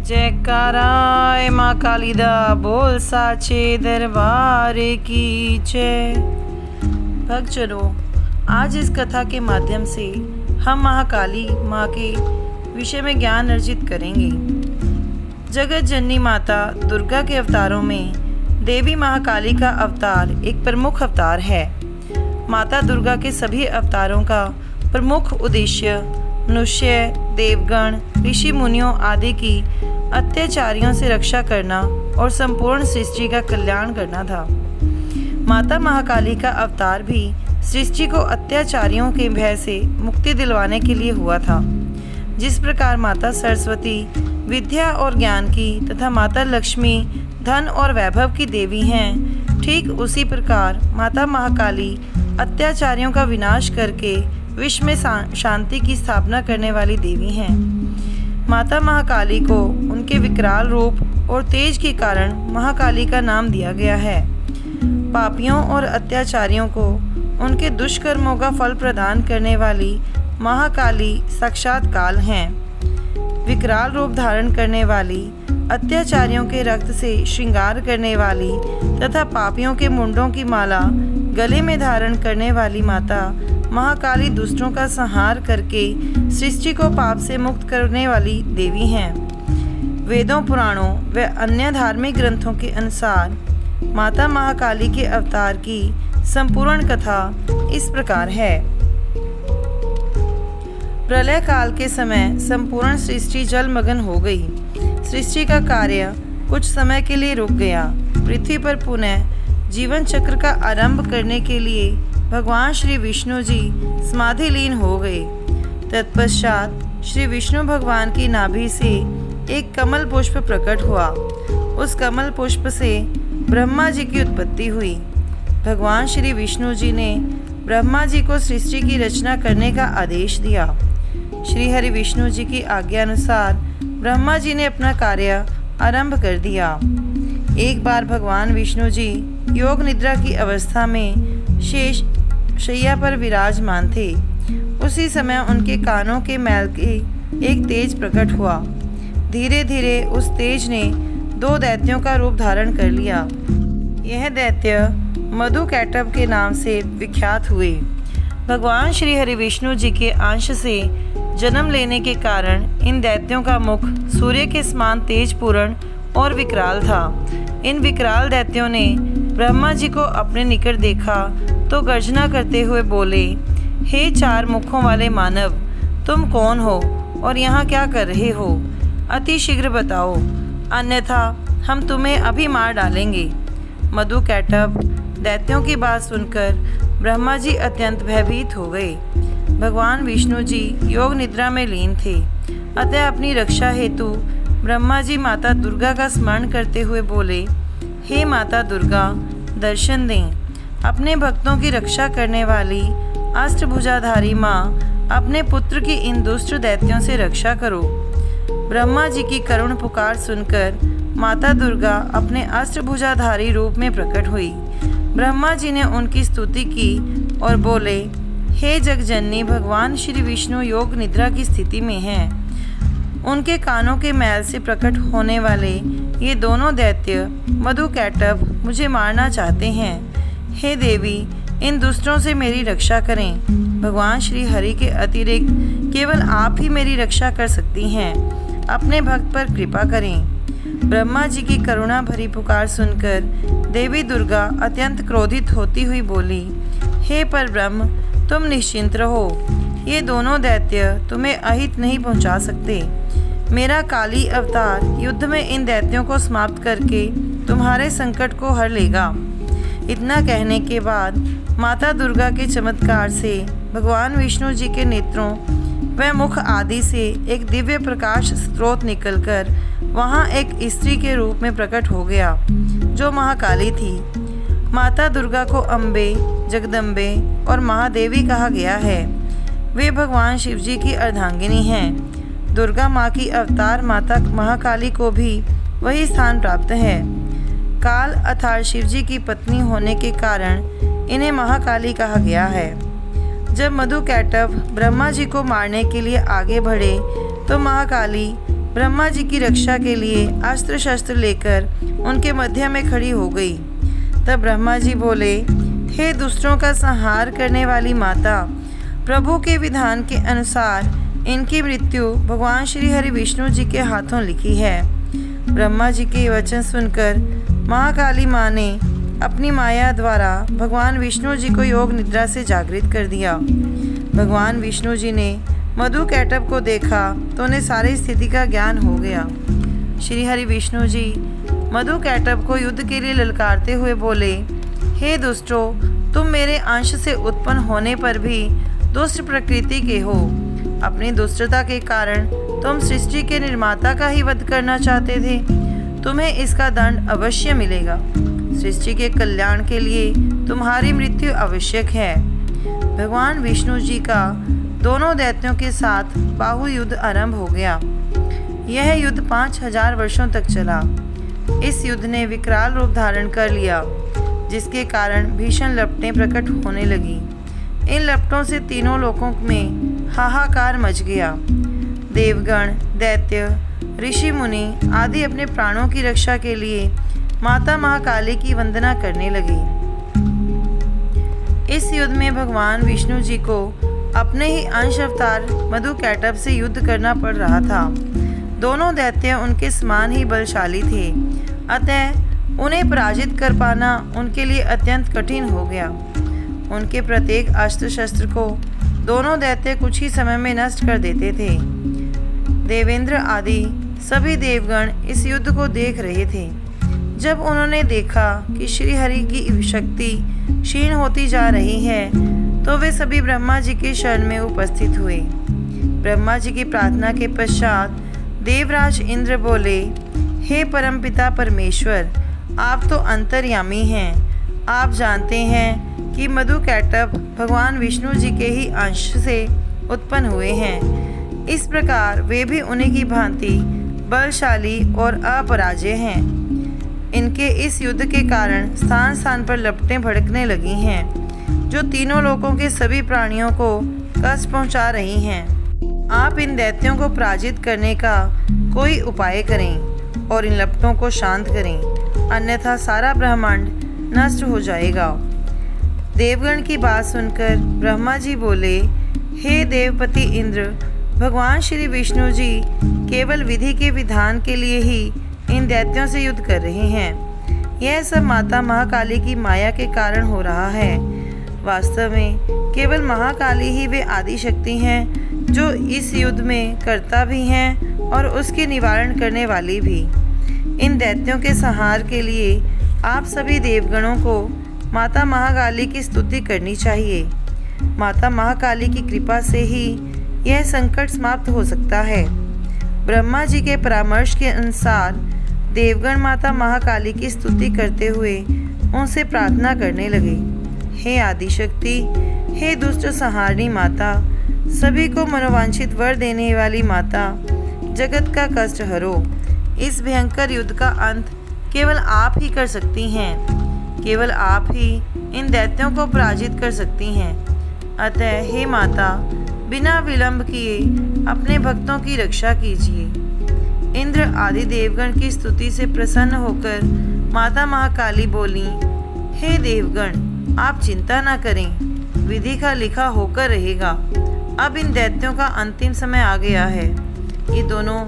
जयकाराय माँ कालिदा बोल साचे दरबार की जय। भक्तजनों, आज इस कथा के माध्यम से हम महाकाली माँ के विषय में ज्ञान अर्जित करेंगे। जगत जननी माता दुर्गा के अवतारों में देवी महाकाली का अवतार एक प्रमुख अवतार है। माता दुर्गा के सभी अवतारों का प्रमुख उद्देश्य मनुष्य, देवगण, ऋषि मुनियों आदि की अत्याचारियों से रक्षा करना और संपूर्ण सृष्टि का कल्याण करना था। माता महाकाली का अवतार भी सृष्टि को अत्याचारियों के भय से मुक्ति दिलवाने के लिए हुआ था। जिस प्रकार माता सरस्वती विद्या और ज्ञान की तथा माता लक्ष्मी धन और वैभव की देवी हैं, ठीक उसी प्रकार माता महाकाली अत्याचारियों का विनाश करके विश्व में शांति की स्थापना करने वाली देवी हैं। माता महाकाली को उनके विकराल रूप और तेज के कारण महाकाली का नाम दिया गया है। पापियों और अत्याचारियों को उनके दुष्कर्मों का फल प्रदान करने वाली महाकाली साक्षात काल हैं। विकराल रूप धारण करने वाली, अत्याचारियों के रक्त से श्रृंगार करने वाली तथा पापियों के मुंडों की माला गले में धारण करने वाली माता महाकाली दुष्टों का संहार करके सृष्टि को पाप से मुक्त करने वाली देवी हैं। वेदों, पुराणों व अन्य धार्मिक ग्रंथों के अनुसार माता महाकाली के अवतार की संपूर्ण कथा इस प्रकार है। प्रलय काल के समय संपूर्ण सृष्टि जलमग्न हो गई। सृष्टि का कार्य कुछ समय के लिए रुक गया। पृथ्वी पर पुनः जीवन चक्र का आरंभ करने के लिए भगवान श्री विष्णु जी समाधि लीन हो गए। तत्पश्चात श्री विष्णु भगवान की नाभि से एक कमल पुष्प प्रकट हुआ। उस कमल पुष्प से ब्रह्मा जी की उत्पत्ति हुई। भगवान श्री विष्णु जी ने ब्रह्मा जी को सृष्टि की रचना करने का आदेश दिया। श्री हरि विष्णु जी की आज्ञा अनुसार ब्रह्मा जी ने अपना कार्य आरंभ कर दिया। एक बार भगवान विष्णु जी योग निद्रा की अवस्था में शेष शैया पर विराजमान थे। उसी समय उनके कानों के मैल के एक तेज प्रकट हुआ। धीरे धीरे उस तेज ने दो दैत्यों का रूप धारण कर लिया। यह दैत्य मधुकैटभ के नाम से विख्यात हुए। भगवान श्री हरि विष्णु जी के अंश से जन्म लेने के कारण इन दैत्यों का मुख सूर्य के समान तेजपूर्ण और विकराल था। इन विकराल दैत्यों ने ब्रह्मा जी को अपने निकट देखा तो गर्जना करते हुए बोले, हे चार मुखों वाले मानव, तुम कौन हो और यहाँ क्या कर रहे हो? अति शीघ्र बताओ, अन्यथा हम तुम्हें अभी मार डालेंगे। मधुकैटभ दैत्यों की बात सुनकर ब्रह्मा जी अत्यंत भयभीत हो गए। भगवान विष्णु जी योग निद्रा में लीन थे, अतः अपनी रक्षा हेतु ब्रह्मा जी माता दुर्गा का स्मरण करते हुए बोले, हे माता दुर्गा, दर्शन दें। अपने भक्तों की रक्षा करने वाली अष्टभुजाधारी माँ, अपने पुत्र की इन दुष्ट दैत्यों से रक्षा करो। ब्रह्मा जी की करुण पुकार सुनकर माता दुर्गा अपने अष्टभुजाधारी रूप में प्रकट हुई। ब्रह्मा जी ने उनकी स्तुति की और बोले, हे जगजननी, भगवान श्री विष्णु योग निद्रा की स्थिति में हैं। उनके कानों के मैल से प्रकट होने वाले ये दोनों दैत्य मधुकैटभ मुझे मारना चाहते हैं। हे देवी, इन दुष्टों से मेरी रक्षा करें। भगवान श्री हरि के अतिरिक्त केवल आप ही मेरी रक्षा कर सकती हैं। अपने भक्त पर कृपा करें। ब्रह्मा जी की करुणा भरी पुकार सुनकर देवी दुर्गा अत्यंत क्रोधित होती हुई बोली, हे परब्रह्म, तुम निश्चिंत रहो। ये दोनों दैत्य तुम्हें अहित नहीं पहुंचा सकते। मेरा काली अवतार युद्ध में इन दैत्यों को समाप्त करके तुम्हारे संकट को हर लेगा। इतना कहने के बाद माता दुर्गा के चमत्कार से भगवान विष्णु जी के नेत्रों व मुख आदि से एक दिव्य प्रकाश स्रोत निकलकर वहाँ एक स्त्री के रूप में प्रकट हो गया, जो महाकाली थी। माता दुर्गा को अम्बे, जगदम्बे और महादेवी कहा गया है। वे भगवान शिव जी की अर्धांगिनी हैं। दुर्गा माँ की अवतार माता महाकाली को भी वही स्थान प्राप्त है। काल अर्थात शिव जी की पत्नी होने के कारण इन्हें महाकाली कहा गया है। जब मधुकैटभ ब्रह्मा जी को मारने के लिए आगे बढ़े तो महाकाली ब्रह्मा जी की रक्षा के लिए अस्त्र शस्त्र लेकर उनके मध्य में खड़ी हो गई। तब ब्रह्मा जी बोले, हे दुष्टों का संहार करने वाली माता, प्रभु के विधान के अनुसार इनकी मृत्यु भगवान श्री हरि विष्णु जी के हाथों लिखी है। ब्रह्मा जी के वचन सुनकर महाकाली माँ ने अपनी माया द्वारा भगवान विष्णु जी को योग निद्रा से जागृत कर दिया। भगवान विष्णु जी ने मधु कैटभ को देखा तो उन्हें सारी स्थिति का ज्ञान हो गया। श्री हरि विष्णु जी मधु कैटभ को युद्ध के लिए ललकारते हुए बोले, हे दुष्टों, तुम मेरे अंश से उत्पन्न होने पर भी दुष्ट प्रकृति के हो। अपनी दुष्टता के कारण तुम सृष्टि के निर्माता का ही वध करना चाहते थे। तुम्हें इसका दंड अवश्य मिलेगा। सृष्टि के कल्याण के लिए तुम्हारी मृत्यु आवश्यक है। भगवान विष्णु जी का दोनों दैत्यों के साथ बाहु युद्ध आरंभ हो गया। यह युद्ध 5000 वर्षों तक चला। इस युद्ध ने विकराल रूप धारण कर लिया, जिसके कारण भीषण लपटें प्रकट होने लगी। इन लपटों से तीनों लोकों में हाहाकार मच गया। देवगण, दैत्य, ऋषि मुनि आदि अपने प्राणों की रक्षा के लिए माता महाकाली की वंदना करने लगे। इस युद्ध में भगवान विष्णु जी को अपने ही अंश अवतार मधु कैटभ से युद्ध करना पड़ रहा था। दोनों दैत्य उनके समान ही बलशाली थे, अतः उन्हें पराजित कर पाना उनके लिए अत्यंत कठिन हो गया। उनके प्रत्येक अस्त्र शस्त्र को दोनों दैत्य कुछ ही समय में नष्ट कर देते थे। देवेंद्र आदि सभी देवगण इस युद्ध को देख रहे थे। जब उन्होंने देखा कि श्री हरि की शक्ति क्षीण होती जा रही है, तो वे सभी ब्रह्मा जी के शरण में उपस्थित हुए। ब्रह्मा जी की प्रार्थना के पश्चात देवराज इंद्र बोले, हे परमपिता परमेश्वर, आप तो अंतर्यामी हैं। आप जानते हैं कि मधु कैटभ भगवान विष्णु जी के ही अंश से उत्पन्न हुए हैं। इस प्रकार वे भी उन्हीं की भांति बलशाली और अपराजय हैं। इनके इस युद्ध के कारण स्थान स्थान पर लपटें भड़कने लगी हैं, जो तीनों लोकों के सभी प्राणियों को कष्ट पहुंचा रही हैं। आप इन दैत्यों को पराजित करने का कोई उपाय करें और इन लपटों को शांत करें, अन्यथा सारा ब्रह्मांड नष्ट हो जाएगा। देवगण की बात सुनकर ब्रह्मा जी बोले, हे देवपति इंद्र, भगवान श्री विष्णु जी केवल विधि के विधान के लिए ही इन दैत्यों से युद्ध कर रहे हैं। यह सब माता महाकाली की माया के कारण हो रहा है। वास्तव में केवल महाकाली ही वे आदि शक्ति हैं, जो इस युद्ध में कर्ता भी हैं और उसके निवारण करने वाली भी। इन दैत्यों के संहार के लिए आप सभी देवगणों को माता महाकाली की स्तुति करनी चाहिए। माता महाकाली की कृपा से ही यह संकट समाप्त हो सकता है। ब्रह्मा जी के परामर्श के अनुसार देवगण माता महाकाली की स्तुति करते हुए उनसे प्रार्थना करने लगे, हे आदिशक्ति, हे दुष्ट संहारणी माता, सभी को मनोवांछित वर देने वाली माता, जगत का कष्ट हरो। इस भयंकर युद्ध का अंत केवल आप ही कर सकती हैं। केवल आप ही इन दैत्यों को पराजित कर सकती हैं। अतः हे माता, बिना विलंब किए अपने भक्तों की रक्षा कीजिए। इंद्र आदि देवगण की स्तुति से प्रसन्न होकर माता महाकाली बोली, हे देवगण, आप चिंता न करें, विधि का लिखा होकर रहेगा। अब इन दैत्यों का अंतिम समय आ गया है। ये दोनों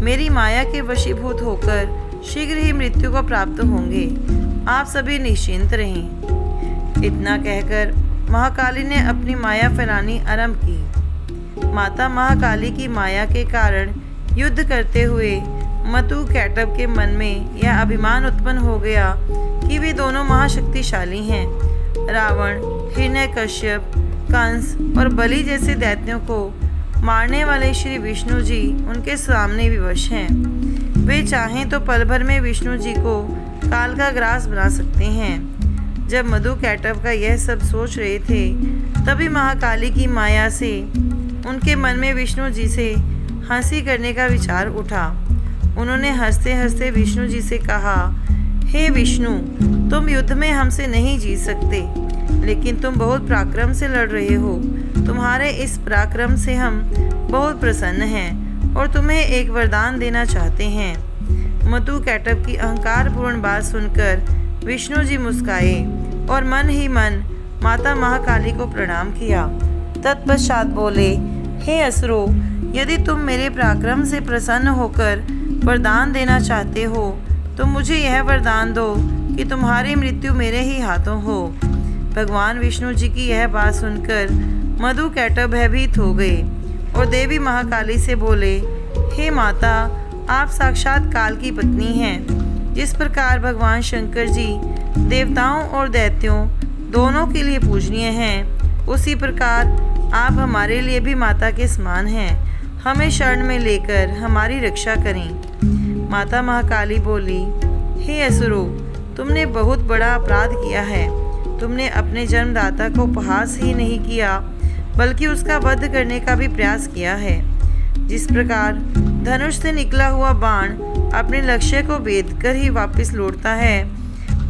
मेरी माया के वशीभूत होकर शीघ्र ही मृत्यु को प्राप्त होंगे। आप सभी निश्चिंत रहें। इतना कहकर महाकाली ने अपनी माया फैलानी आरंभ की। माता महाकाली की माया के कारण युद्ध करते हुए मधु कैटभ के मन में यह अभिमान उत्पन्न हो गया कि वे दोनों महाशक्तिशाली हैं। रावण, हिरण्यकश्यप, कंस और बलि जैसे दैत्यों को मारने वाले श्री विष्णु जी उनके सामने विवश हैं। वे चाहें तो पल भर में विष्णु जी को काल का ग्रास बना सकते हैं। जब मधु कैटभ का यह सब सोच रहे थे, तभी महाकाली की माया से उनके मन में विष्णु जी से हंसी करने का विचार उठा। उन्होंने हंसते हंसते विष्णु जी से कहा, हे विष्णु, तुम युद्ध में हमसे नहीं जीत सकते, लेकिन तुम बहुत पराक्रम से लड़ रहे हो। तुम्हारे इस पराक्रम से हम बहुत प्रसन्न हैं और तुम्हें एक वरदान देना चाहते हैं। मधु कैटभ की अहंकारपूर्ण बात सुनकर विष्णु जी मुस्काए और मन ही मन माता महाकाली को प्रणाम किया। तत्पश्चात बोले, हे असुरों, यदि तुम मेरे पराक्रम से प्रसन्न होकर वरदान देना चाहते हो तो मुझे यह वरदान दो कि तुम्हारी मृत्यु मेरे ही हाथों हो। भगवान विष्णु जी की यह बात सुनकर मधु कैटभ भयभीत हो गए और देवी महाकाली से बोले, हे माता, आप साक्षात काल की पत्नी हैं। जिस प्रकार भगवान शंकर जी देवताओं और दैत्यों दोनों के लिए पूजनीय हैं, उसी प्रकार आप हमारे लिए भी माता के समान हैं। हमें शरण में लेकर हमारी रक्षा करें। माता महाकाली बोली, हे असुरों, तुमने बहुत बड़ा अपराध किया है। तुमने अपने जन्मदाता को उपहास ही नहीं किया बल्कि उसका वध करने का भी प्रयास किया है। जिस प्रकार धनुष से निकला हुआ बाण अपने लक्ष्य को भेद कर ही वापस लौटता है,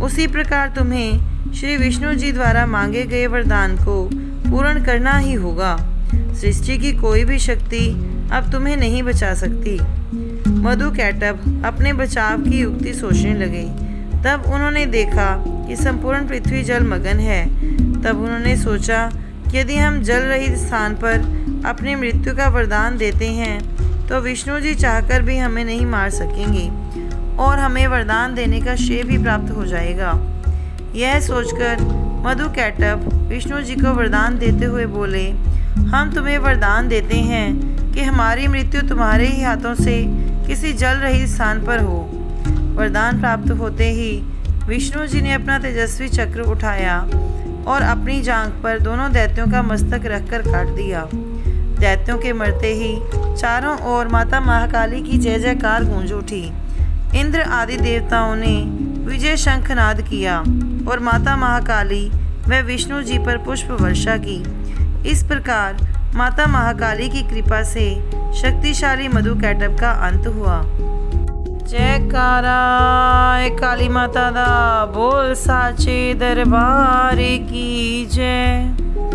उसी प्रकार तुम्हें श्री विष्णु जी द्वारा मांगे गए वरदान को पूर्ण करना ही होगा। सृष्टि की कोई भी शक्ति अब तुम्हें नहीं बचा सकती। मधु कैटभ अपने बचाव की युक्ति सोचने लगे। तब उन्होंने देखा कि संपूर्ण पृथ्वी जलमग्न है। तब उन्होंने सोचा कि यदि हम जल रहित स्थान पर अपनी मृत्यु का वरदान देते हैं तो विष्णु जी चाहकर भी हमें नहीं मार सकेंगे और हमें वरदान देने का श्रेय भी प्राप्त हो जाएगा। यह सोचकर मधु कैटभ विष्णु जी को वरदान देते हुए बोले, हम तुम्हें वरदान देते हैं कि हमारी मृत्यु तुम्हारे ही हाथों से किसी जल रहित स्थान पर हो। वरदान प्राप्त होते ही विष्णु जी ने अपना तेजस्वी चक्र उठाया और अपनी जांघ पर दोनों दैत्यों का मस्तक रखकर काट दिया। दैत्यों के मरते ही चारों ओर माता महाकाली की जय जयकार गूंज उठी। इंद्र आदि देवताओं ने विजय शंखनाद किया और माता महाकाली व विष्णु जी पर पुष्प वर्षा की। इस प्रकार माता महाकाली की कृपा से शक्तिशाली मधु कैटभ का अंत हुआ। जयकारा काली माता दा, बोल साचे दरबार की जय।